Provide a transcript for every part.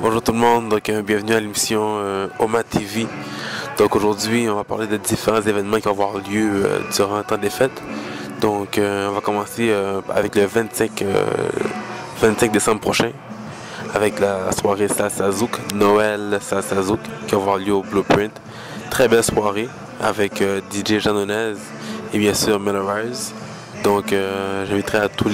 Bonjour tout le monde, donc bienvenue à l'émission Oma TV. Donc aujourd'hui, on va parler de différents événements qui vont avoir lieu durant le temps des fêtes. Donc on va commencer avec le 25 décembre prochain, avec la soirée Salsa Zouk, Noël Salsa Zouk, qui va avoir lieu au Blueprint. Très belle soirée avec DJ Janonez et bien sûr Melorize. Donc j'inviterai à tous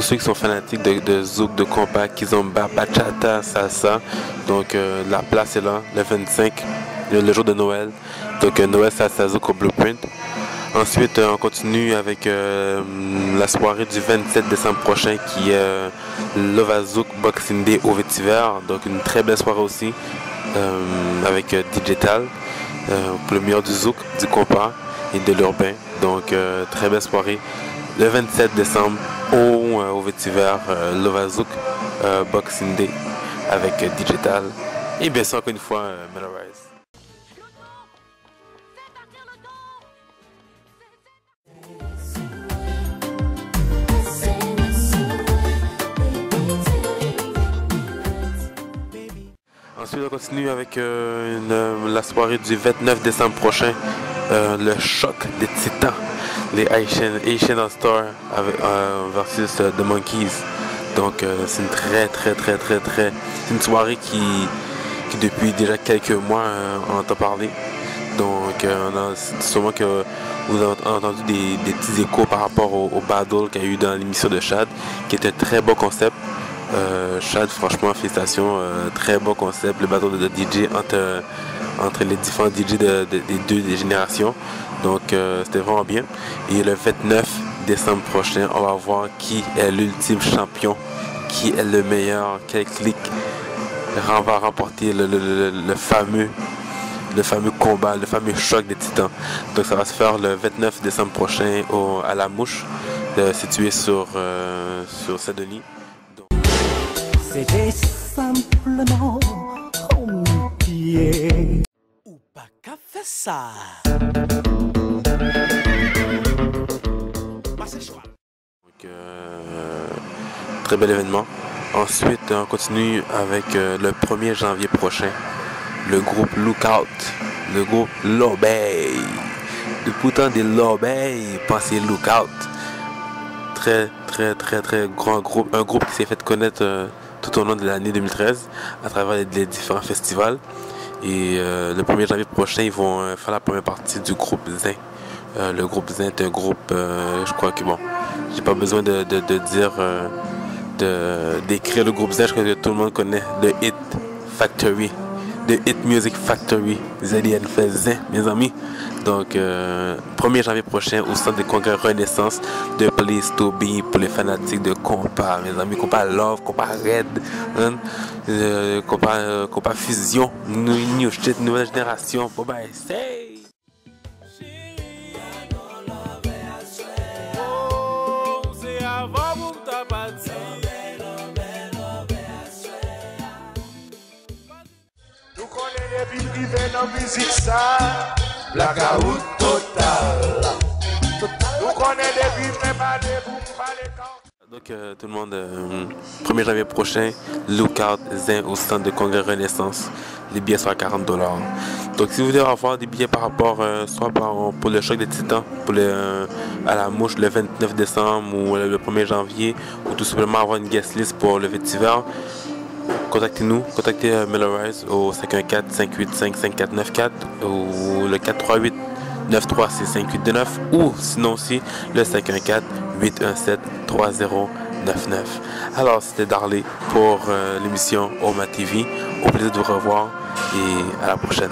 ceux qui sont fanatiques de zouk, de compas, kizomba, bachata, salsa. Donc la place est là, le 25, le jour de Noël. Donc Noël Salsa Zouk au Blueprint. Ensuite, on continue avec la soirée du 27 décembre prochain qui est Lova Zouk Boxing Day au Vétiver. Donc une très belle soirée aussi avec Digital pour le meilleur du zouk, du compas et de l'urbain. Donc très belle soirée. Le 27 décembre au Vétiver, Lova Zouk Boxing Day avec Digital. Et bien sûr, encore une fois, Melorize. Ensuite, on continue avec la soirée du 29 décembre prochain, le choc des titans, les Asian All-Stars versus The Monkeys. Donc, c'est une c'est une soirée qui depuis déjà quelques mois, on entend parler. Donc, sûrement que vous avez entendu des petits échos par rapport au battle qu'il y a eu dans l'émission de Chad, qui était un très beau concept. Chad, franchement, félicitations, très beau concept, le battle de DJ entre les différents DJ des générations. Donc, c'était vraiment bien. Et le 29 décembre prochain, on va voir qui est l'ultime champion, qui est le meilleur, quel clic va remporter le fameux combat, le fameux choc des titans. Donc ça va se faire le 29 décembre prochain à La Mouche, situé sur Saint-Denis. C'était simplement mon pied. Ou pas qu'à faire ça. Donc, très bel événement. Ensuite, on continue avec le 1er janvier prochain, le groupe Lookout, le groupe L'Obey. Depuis tant des L'Obey, pensez Lookout. Très grand groupe, un groupe qui s'est fait connaître tout au long de l'année 2013 à travers les différents festivals. Et le 1er janvier prochain, ils vont faire la première partie du groupe Zin. Le groupe Zin est un groupe, je crois que bon, j'ai pas besoin de dire, d'écrire le groupe Zin, je crois que tout le monde connaît, The Hit Factory, The Hit Music Factory, ZN fait Zin, mes amis. Donc, 1er janvier prochain au centre des congrès Renaissance de Place to Be pour les fanatiques de compas, mes amis. Compas Love, compas Red, hein? Compas Fusion, New Shit, nouvelle génération. Bye bye, say! Musique ça, blackout total. Nous connaissons des vies, mais pas des bouts, Donc tout le monde, 1er janvier prochain, Lookout Zin au centre de congrès Renaissance. Les billets sont à $40. Donc si vous voulez avoir des billets par rapport, soit pour le choc des titans, à La Mouche le 29 décembre ou le 1er janvier, ou tout simplement avoir une guest list pour le Vétiver, contactez-nous, contactez Melorize au 514-585-5494 ou le 438-936-5829 ou sinon aussi le 514-817-3099. Alors c'était Darley pour l'émission Oma TV. Au plaisir de vous revoir et à la prochaine.